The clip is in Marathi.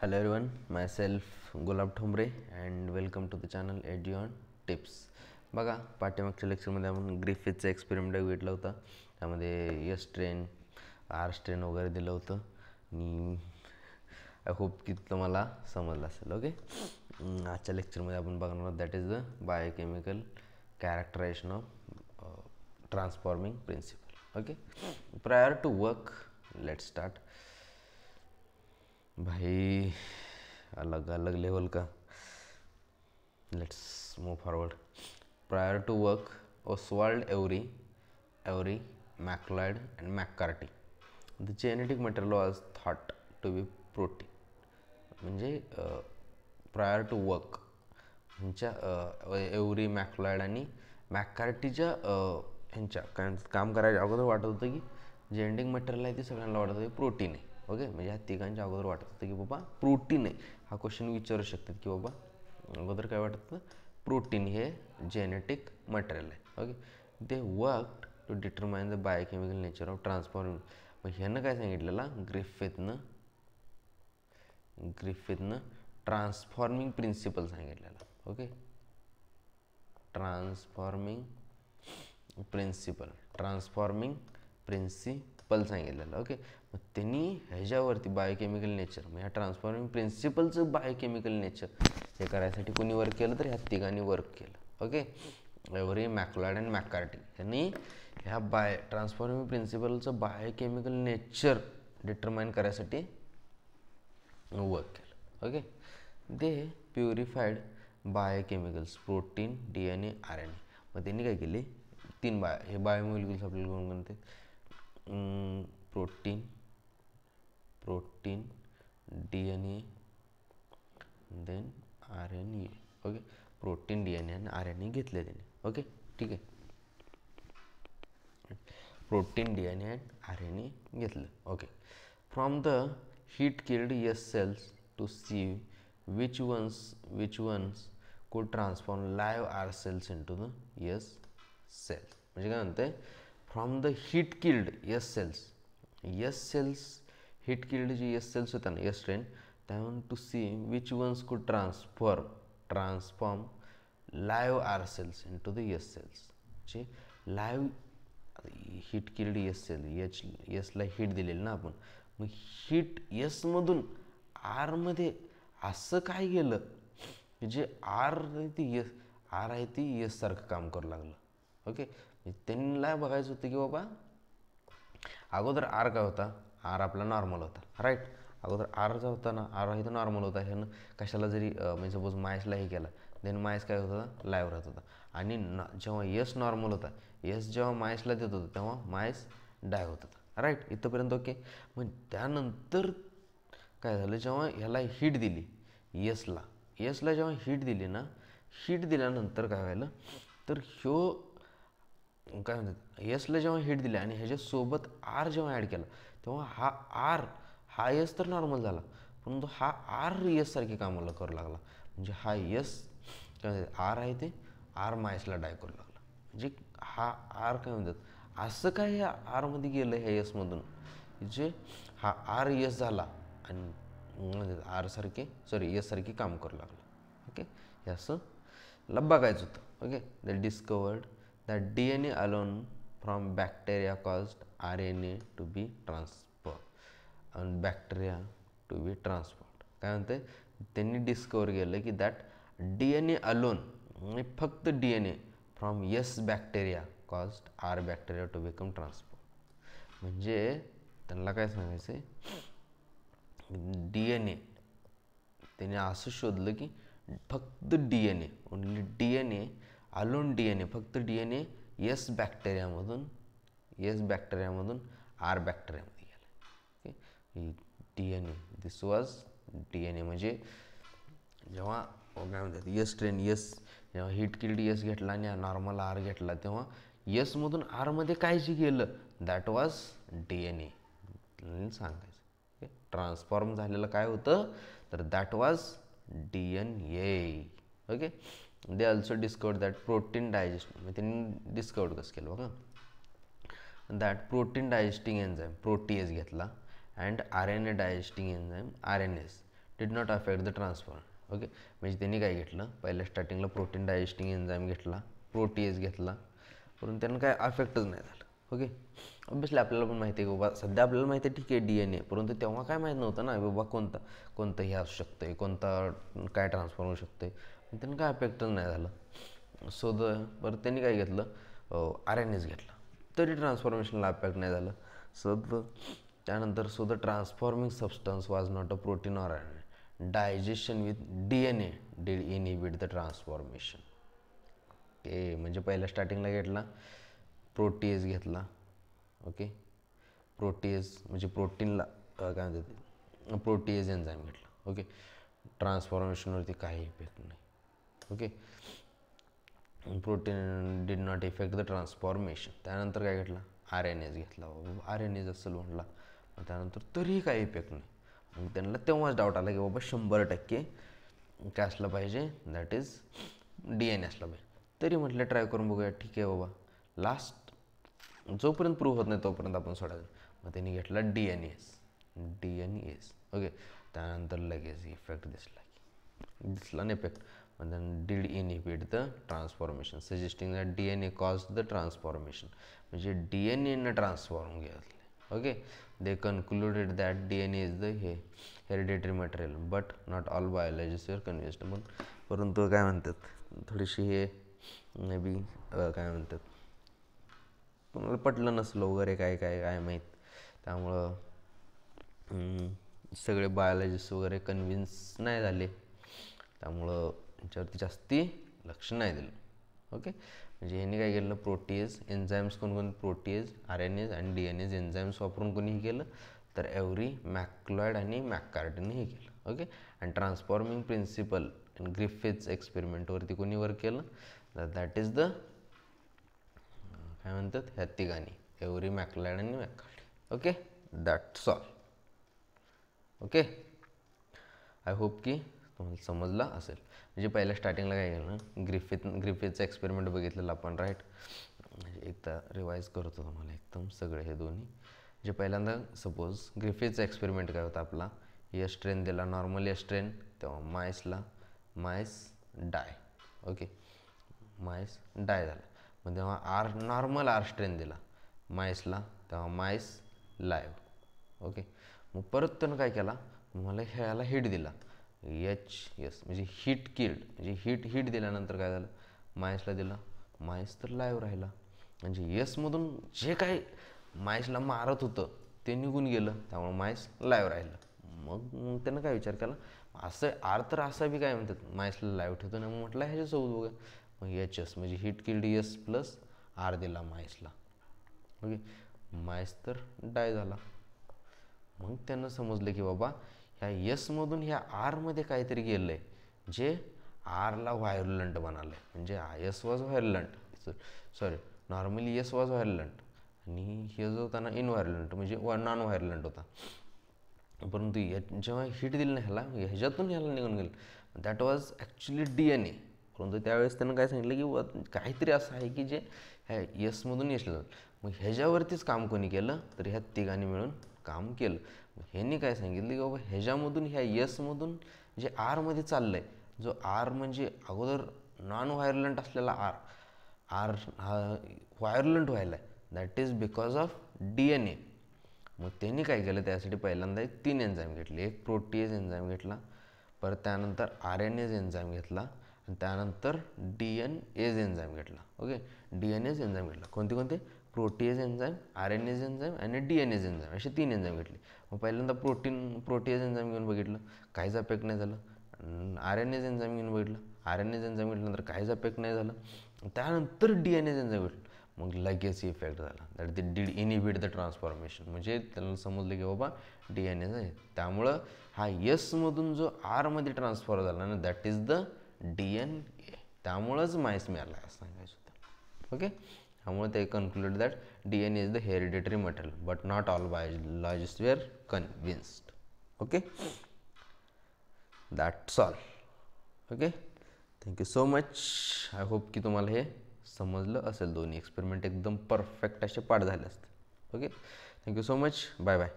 Hello everyone, myself Gulab Thomre and welcome to the channel Edion Tips. बघा पाठीमागच्या लेक्चरमध्ये आपण ग्रिफिथचा एक्सपेरिमेंट घेतला होता. त्यामध्ये एस ट्रेन आर स्ट्रेन वगैरे दिलं होतं आणि आय होप की तुम्हाला समजलं असेल. ओके, आजच्या लेक्चरमध्ये आपण बघणार आहोत that is the biochemical characterization of transforming principle. Okay, prior to work let's start. भाई अलग अलग लेवल का. Let's move forward. Prior to work Oswald Avery MacLeod and McCarty the genetic material was thought to be protein. म्हणजे प्रायर टू वर्क ह्यांच्या एवरी मॅकलॉइड आणि मॅककार्टीच्या ह्यांच्या काम करायच्या अगोदर वाटत होतं की जेनेटिक मटेरियल आहे ते सगळ्यांना वाटत होतं प्रोटीन आहे. ओके, म्हणजे ह्या तिघांच्या अगोदर वाटत होतं की बाबा प्रोटीन आहे. हा क्वेश्चन विचारू शकतात की बाबा अगोदर काय वाटत होतं, प्रोटीन हे जेनेटिक मटेरियल आहे. Okay, they work to determine the biochemical nature of transforming. मग ह्यानं काय सांगितलेलं, ग्रिफिथनं ट्रान्सफॉर्मिंग प्रिन्सिपल सांगितलेला. ओके, ट्रान्सफॉर्मिंग प्रिन्सिपल सांगितलेलं. ओके, मग त्यांनी ह्याच्यावरती बायोकेमिकल नेचर, मग ह्या ट्रान्सफॉर्मिंग प्रिन्सिपलचं बायोकेमिकल नेचर हे करायसाठी कोणी वर्क केलं, तर ह्या तिघांनी वर्क केलं. ओके, एव्हरी मॅकलॉइड अँड मॅककार्टी यांनी ह्या ट्रान्सफॉर्मिंग प्रिन्सिपलचं बायोकेमिकल नेचर डिटरमाइन करायसाठी वर्क केलं. ओके, दे purified biochemicals protein, DNA, RNA. मग त्यांनी काय केले, तीन हे बायोमॉलिक्युल्स आपल्याला कोण म्हणते, protein DNA then RNA. Okay, protein DNA आणि RNA घेतले त्यांनी. ओके, ठीक आहे, प्रोटीन DNA आणि RNA घेतलं. Okay, from the heat killed S cells to see which ones could transform live R cells into the S cells. म्हणजे काय म्हणते, from the heat killed S cells heat killed जी S cells होता ना, S strain, त्याहून to see which ones could transform live R cells into the S cells. म्हणजे live heat killed S cell, Sला हीट दिलेली ना आपण, मग हीट Sमधून आरमध्ये असं काय गेलं जे आर आहे ती S सारखं काम करू लागलं. ओके, त्यांना बघायचं होतं की बाबा अगोदर आर काय होता, आर आपला नॉर्मल होता, राईट. अगोदर आर जो होता ना, आर इथं नॉर्मल होता. ह्यानं कशाला जरी म्हणजे सपोज मायसला हे केला, देन मायस काय होता, लाईव्ह राहत होता. आणि जेव्हा यस नॉर्मल होता, यस जेव्हा मायसला देत होतं तेव्हा मायस डाय होत होता, राईट. इथंपर्यंत ओके. मग त्यानंतर काय झालं, जेव्हा ह्याला हीट दिली यसला जेव्हा हीट दिली ना, हीट दिल्यानंतर काय व्हायलं, तर ह्यो काय म्हणतात, यसला जेव्हा हीट दिली आणि ह्याच्यासोबत आर जेव्हा ॲड केला, तेव्हा हा यस तर नॉर्मल झाला, परंतु हा आर यस सारखी कामाला करू लागला. म्हणजे हा यस काय म्हणतात, आर आहे ते आर मायसला डाय करू लागला. म्हणजे हा आर काय म्हणतात, असं काय या आरमध्ये गेलं ह्या यसमधून, जे हा आर यस झाला आणि यस सारखी काम करू लागला. ओके, हे असं बघायचं होतं. Okay, the discovered that DNA alone from bacteria caused RNA to be transferred and bacteria to be transformed. काय म्हणते, त्यांनी डिस्कवर केलं की दॅट DNA अलोन, म्हणजे फक्त DNA from S bacteria caused R bacteria to become transform. म्हणजे त्यांना काय सांगायचं आहे, DNA त्याने असं शोधलं की फक्त DNA, only DNA alone DNA, फक्त DNA यस बॅक्टेरियामधून आर बॅक्टेरियामध्ये गेला. Okay, DNA this was DNA. म्हणजे जेव्हा काय म्हणतात यस ट्रेन जेव्हा हीट किल्ड यस घेतला आणि नॉर्मल आर घेतला, तेव्हा यसमधून आरमध्ये काय जे गेलं दॅट वॉज DNA सांगायचं. ओके, ट्रान्सफॉर्म झालेलं काय होतं, तर that was DNA. Okay, they also discovered that protein digest, म्हणजे त्यांनी डिस्कवर्ड कसं केलं बघा, that protein digesting enzyme protease घेतला and RNA digesting enzyme RNase did not affect the transform. Okay, म्हणजे त्यांनी काय घेतलं, पहिल्या स्टार्टिंगला प्रोटीन डायजेस्टिंग एन्झाईम घेतला, प्रोटीएज घेतला, परंतु त्यांना काय अफेक्टच नाही झालं. ओके, ऑब्वियसली आपल्याला पण माहिती आहे की बाबा, सध्या आपल्याला माहिती आहे ठीक आहे DNA, परंतु तेव्हा काय माहीत नव्हतं ना बाबा कोणतं हे असू शकतं, कोणता काय ट्रान्सफॉर्म होऊ शकतं, त्यांना काय अफेक्टच नाही झालं. सो बरं त्यांनी काय घेतलं, RNAs घेतला, तरी ट्रान्सफॉर्मेशनला अफेक्ट नाही झालं. त्यानंतर the transforming substance was not a protein or RNA. Digestion with DNA did inhibit the transformation. Okay, म्हणजे पहिल्या स्टार्टिंगला घेतला प्रोटीएज घेतला. ओके, प्रोटीएज म्हणजे प्रोटीनला काय म्हणतात, प्रोटीएज एन्झाईम घेतला. ओके, ट्रान्सफॉर्मेशनवरती काही इफेक्ट नाही. Okay, protein did not effect the transformation. त्यानंतर काय घेतला, RNAs घेतला. RNAs असेल म्हटला, त्यानंतर तरीही काही इफेक्ट नाही. मग त्यांना तेव्हाच डाऊट आला की बाबा 100% काय असलं पाहिजे, दॅट इज DNA असला पाहिजे. तरी म्हटलं ट्राय करून बघूया, ठीक आहे बाबा, लास्ट जोपर्यंत प्रूव्ह होत नाही तोपर्यंत आपण सोडायचं. मग त्यांनी घेतला DNAs. ओके, त्यानंतर लगेच इफेक्ट दिसला नाही effect. and then did inhibit the transformation, suggesting that DNA caused the transformation. म्हणजे DNA ने ट्रान्सफॉर्म घेतले. Okay, they concluded that DNA is the hereditary material but not all biologists were convinced. परंतु काय म्हणतात, थोडीशी हे मे बी काय म्हणतात, कोणाला पटलं नसलं वगैरे, काय माहीत. त्यामुळं सगळे बायोलॉजिस्ट वगैरे कन्व्हिन्स नाही झाले, त्यामुळं त्याच्यावरती जास्ती लक्ष नाही दिलं. ओके, म्हणजे ह्यांनी काय केलं, प्रोटीएज एन्झाईम्स कोणकोण, प्रोटीएज, RNAs आणि DNAs एन्झाईम्स वापरून कोणीही केलं, तर एव्हरी मॅक्लॉइड आणि मॅककार्टने हे केलं. ओके, आणि ट्रान्सफॉर्मिंग प्रिन्सिपल ग्रिफिथ्स एक्सपेरिमेंटवरती कोणी वर्क केलं, दॅट इज द काय म्हणतात, ह्या तिघांनी, एव्हरी मॅक्लॉइड आणि McCarty. Okay, that's all. Okay, I hope की तुम्हाला समजलं असेल. म्हणजे पहिल्या स्टार्टिंगला काय केलं ना, ग्रिफिथचं एक्सपेरिमेंट बघितलेलं आपण, राईट. म्हणजे एकदा रिवाईज करतो तुम्हाला एकदम सगळे हे दोन्ही. जे पहिल्यांदा सपोज ग्रिफिथचा एक्सपेरिमेंट काय होता आपला, स्ट्रेन दिला, नॉर्मल स्ट्रेन, तेव्हा माईस डाय. ओके, माईस डाय झाला. मग तेव्हा नॉर्मल आर स्ट्रेन दिला माईसला, तेव्हा माईस लाईव्ह. ओके, मग परत त्यानं काय केला, मला ह्याला हिट दिला, म्हणजे हीट किल्ड, म्हणजे हीट दिल्यानंतर काय झालं, माईसला दिला, माईस तर लाईव्ह राहिला. म्हणजे मधून जे काय माईसला मारत होतं ते निघून गेलं, त्यामुळे माईस लाईव्ह राहिलं. मग त्यानं काय विचार केला, असं आर तर असा बी काय म्हणतात माईसला लाईव्ह ठेवतो ना, मग म्हटलं ह्याच्यासोबत बघा. मग म्हणजे हीट किल्ड प्लस आर दिला माईसला. ओके, माईस तर डाय झाला. मग त्यांना समजलं की बाबा ह्या मधून ह्या आरमध्ये काहीतरी गेलं आहे, जे आरला व्हायरुलंट बनालं आहे. म्हणजे वॉज व्हायरुलंट, नॉर्मली वॉज व्हायरुलंट, आणि हे जो होता ना इनव्हायरुलंट, म्हणजे नॉन व्हायरुलंट होता. परंतु जेव्हा हिट दिली ना ह्याच्यातून ह्याला निघून गेलं, दॅट वॉज ॲक्च्युली DNA. परंतु त्यावेळेस त्यानं काय सांगितलं की काहीतरी असं आहे की जे ह्या मधून येसलं. मग ह्याच्यावरतीच काम कोणी केलं, तर ह्या तिघांनी मिळून काम केलं. ह्यांनी काय सांगितलं की बाबा ह्याच्यामधून ह्या मधून जे आरमध्ये चाललं आहे, जो आर म्हणजे अगोदर नॉन व्हायरुलंट असलेला आर हा व्हायरुलंट व्हायला आहे, that is because of DNA. मग त्यांनी काय केलं, त्यासाठी पहिल्यांदा 3 एन्झाईम घेतले. एक प्रोटीएज एन्झाईम घेतला, परत त्यानंतर RNAs एन्झाईम घेतला, आणि त्यानंतर DNAs एन्झाईम घेतला. ओके, DNAs एन्झाईम घेतला. कोणते प्रोटीएज एन्झाईम, RNAs एन्झाईम आणि DNAs एन्झाईम, असे 3 एन्झाईम घेतले. मग पहिल्यांदा प्रोटीएज एन्झाईम घेऊन बघितलं, काहीच अफेक्ट नाही झालं. RNAs एन्झाईम घेऊन बघितलं, RNAs एन्झाईम घेतल्यानंतर काहीच अफेक्ट नाही झालं. त्यानंतर DNAs एन्झाईम घेतलं, मग लगेच इफेक्ट झाला, that they did inhibit the transformation. म्हणजे त्यांना समजलं की बाबा DNA आहे. त्यामुळं हा मधून जो आरमध्ये ट्रान्सफॉर झाला ना, दॅट इज द DNA. त्यामुळंच माईस मिळाला असं सांगायचं होतं. ओके, त्यामुळे ते conclude that DNA is the hereditary material but not all biologist were convinced. Okay, that's all. Okay, thank you so much. I hope की तुम्हाला हे समजलं असेल. दोन्ही एक्सपेरिमेंट एकदम परफेक्ट असे पाठ झाले असते. Okay, thank you so much. Bye bye.